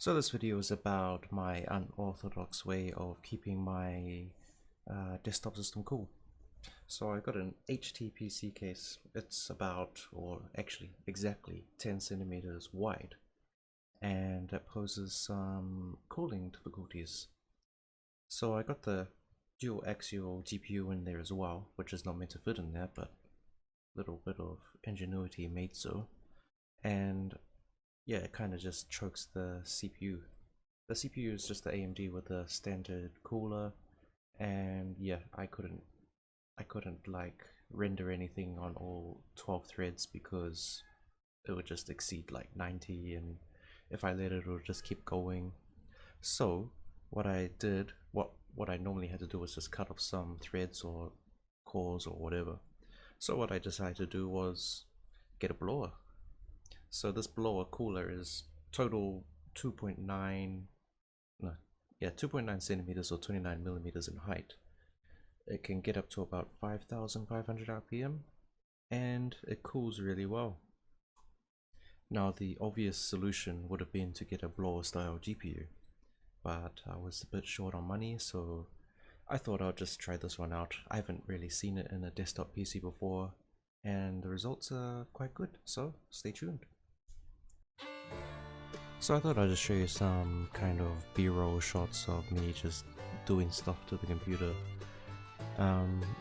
So this video is about my unorthodox way of keeping my desktop system cool. So I got an HTPC case. It's about, or actually exactly 10 centimeters wide, and that poses some cooling difficulties. So I got the dual axial GPU in there as well, which is not meant to fit in there, but a little bit of ingenuity made so. And yeah, it kind of just chokes the CPU. The CPU is just the AMD with a standard cooler, and yeah, I couldn't like render anything on all 12 threads because it would just exceed like 90, and if I let it would just keep going. So what I did, what I normally had to do was just cut off some threads or cores or whatever. So what I decided to do was get a blower. So this blower cooler is total 2.9 no, yeah, 2.9 centimeters or 29 millimeters in height. It can get up to about 5,500 RPM, and it cools really well. Now the obvious solution would have been to get a blower style GPU, but I was a bit short on money, so I thought I'd just try this one out. I haven't really seen it in a desktop PC before, and the results are quite good, so stay tuned. So I thought I'd just show you some kind of B-roll shots of me just doing stuff to the computer.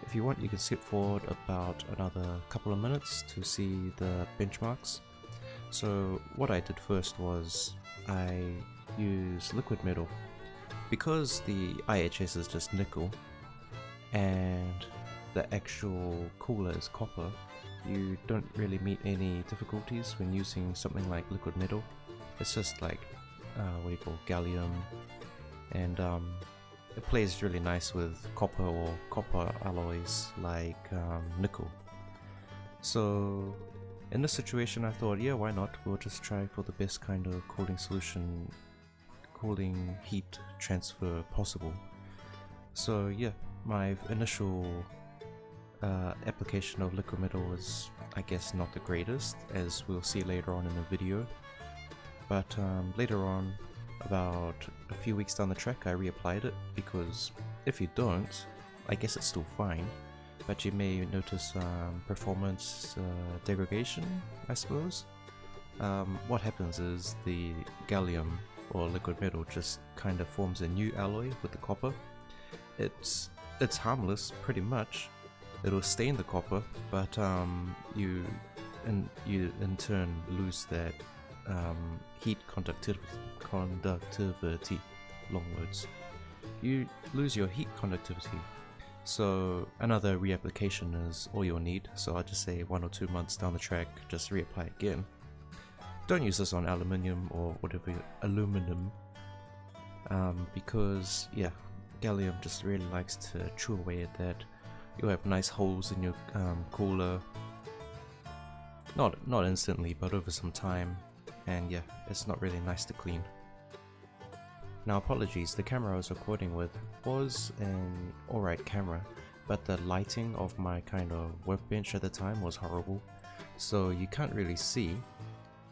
If you want, you can skip forward about another couple of minutes to see the benchmarks. So what I did first was I used liquid metal. Because the IHS is just nickel and the actual cooler is copper, you don't really meet any difficulties when using something like liquid metal. It's just like, what do you call, gallium, and it plays really nice with copper or copper alloys like nickel. So in this situation I thought, yeah, why not, we'll just try for the best kind of cooling solution, cooling heat transfer possible. So yeah, my initial application of liquid metal was, I guess, not the greatest, as we'll see later on in the video. But later on, about a few weeks down the track, I reapplied it, because if you don't, I guess it's still fine, but you may notice performance degradation, I suppose. What happens is the gallium or liquid metal just kind of forms a new alloy with the copper. It's harmless, pretty much. It'll stain the copper, but you in turn lose that heat conductivity, long words. You lose your heat conductivity. So another reapplication is all you'll need. So I'll just say 1 or 2 months down the track, just reapply again. Don't use this on aluminium or whatever, aluminum, because yeah, gallium just really likes to chew away at that. You'll have nice holes in your cooler, not instantly, but over some time. And yeah, it's not really nice to clean. Now apologies, the camera I was recording with was an alright camera, but the lighting of my kind of workbench at the time was horrible, so you can't really see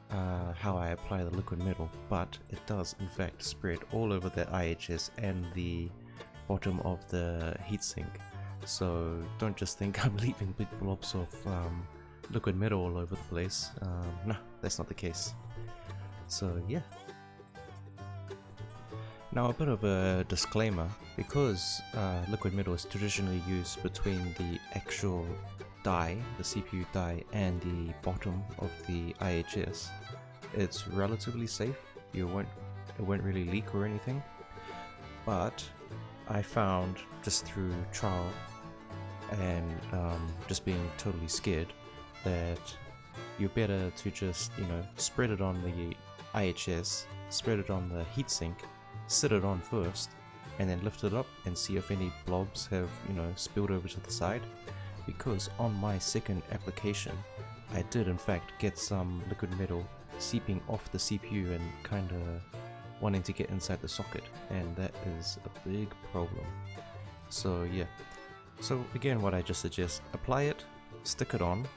how I apply the liquid metal, but it does in fact spread all over the IHS and the bottom of the heatsink. So don't just think I'm leaving big blobs of liquid metal all over the place. No, that's not the case. So yeah. Now a bit of a disclaimer, because liquid metal is traditionally used between the actual die, the CPU die, and the bottom of the IHS, it's relatively safe. It won't really leak or anything. But I found, just through trial and just being totally scared, that you're better to just, spread it on the IHS, spread it on the heatsink, sit it on first, and then lift it up and see if any blobs have, spilled over to the side. Because on my second application, I did in fact get some liquid metal seeping off the CPU and kind of wanting to get inside the socket, and that is a big problem. So yeah, so again, what I just suggest, apply it, stick it on,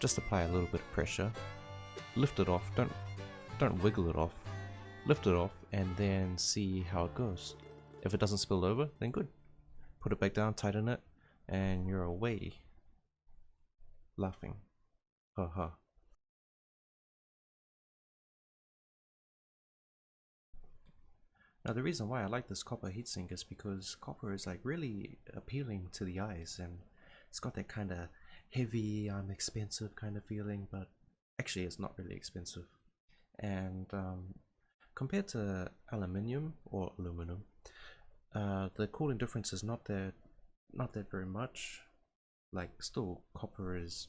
just apply a little bit of pressure, lift it off, don't wiggle it off, lift it off and then see how it goes. If it doesn't spill over, then good. Put it back down, tighten it, and you're away. Laughing. Haha. Now the reason why I like this copper heatsink is because copper is like really appealing to the eyes, and it's got that kind of heavy, expensive kind of feeling, but actually it's not really expensive. And compared to aluminium or aluminum, the cooling difference is not that very much. Like, still copper is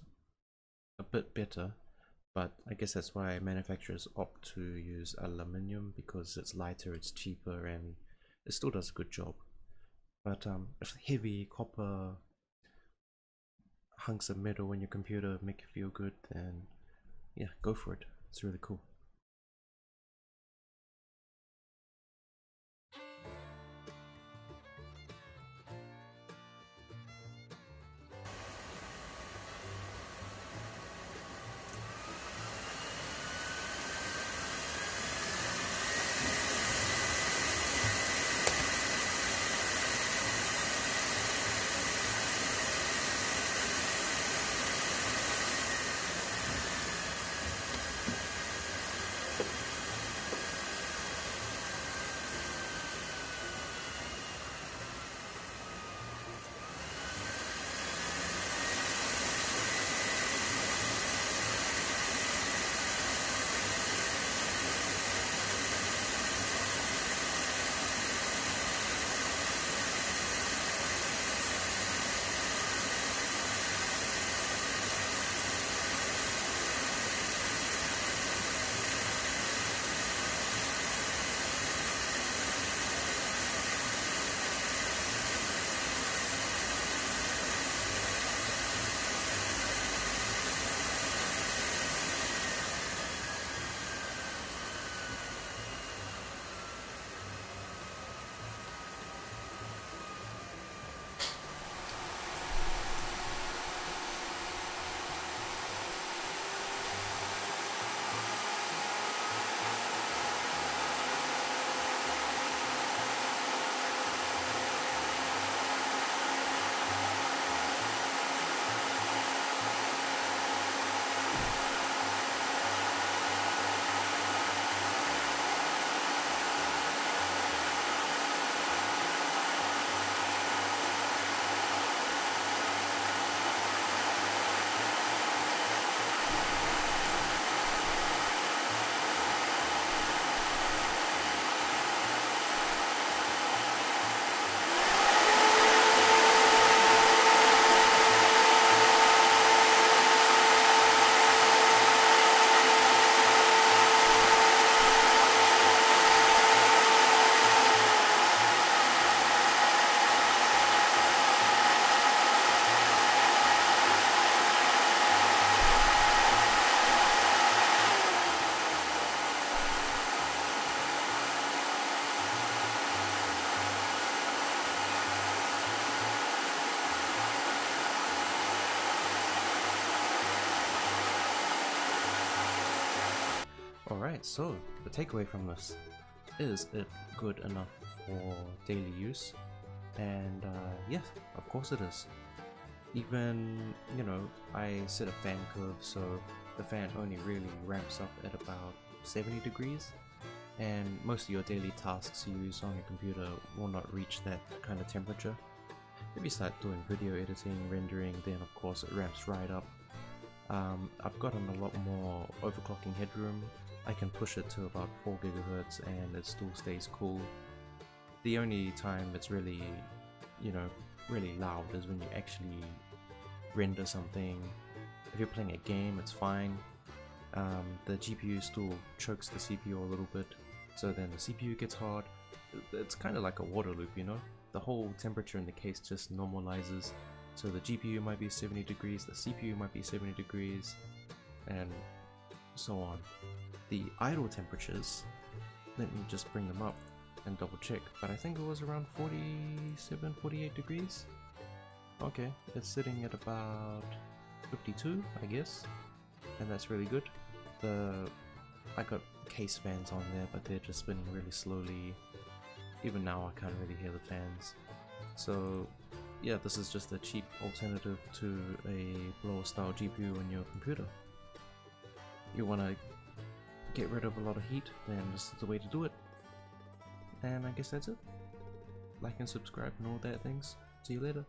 a bit better, but I guess that's why manufacturers opt to use aluminium, because it's lighter, it's cheaper, and it still does a good job. But if heavy copper hunks of metal in your computer make you feel good, then yeah, go for it. It's really cool. Alright, so the takeaway from this: is it good enough for daily use? And yes, of course it is. Even, you know, I set a fan curve so the fan only really ramps up at about 70 degrees, and most of your daily tasks you use on your computer will not reach that kind of temperature. If you start doing video editing, rendering, then of course it ramps right up. I've gotten a lot more overclocking headroom. I can push it to about 4 GHz and it still stays cool. The only time it's really, you know, really loud is when you actually render something. If you're playing a game, it's fine. The GPU still chokes the CPU a little bit, so then the CPU gets hot. It's kind of like a water loop, you know? The whole temperature in the case just normalizes. So the GPU might be 70 degrees, the CPU might be 70 degrees, and so on. The idle temperatures, let me just bring them up and double check, but I think it was around 47, 48 degrees. Okay, it's sitting at about 52, I guess, and that's really good. The I got case fans on there, but they're just spinning really slowly. Even now I can't really hear the fans. So yeah, this is just a cheap alternative to a blower style GPU on your computer. You want to get rid of a lot of heat, then this is the way to do it. And I guess that's it. Like and subscribe and all that things. See you later.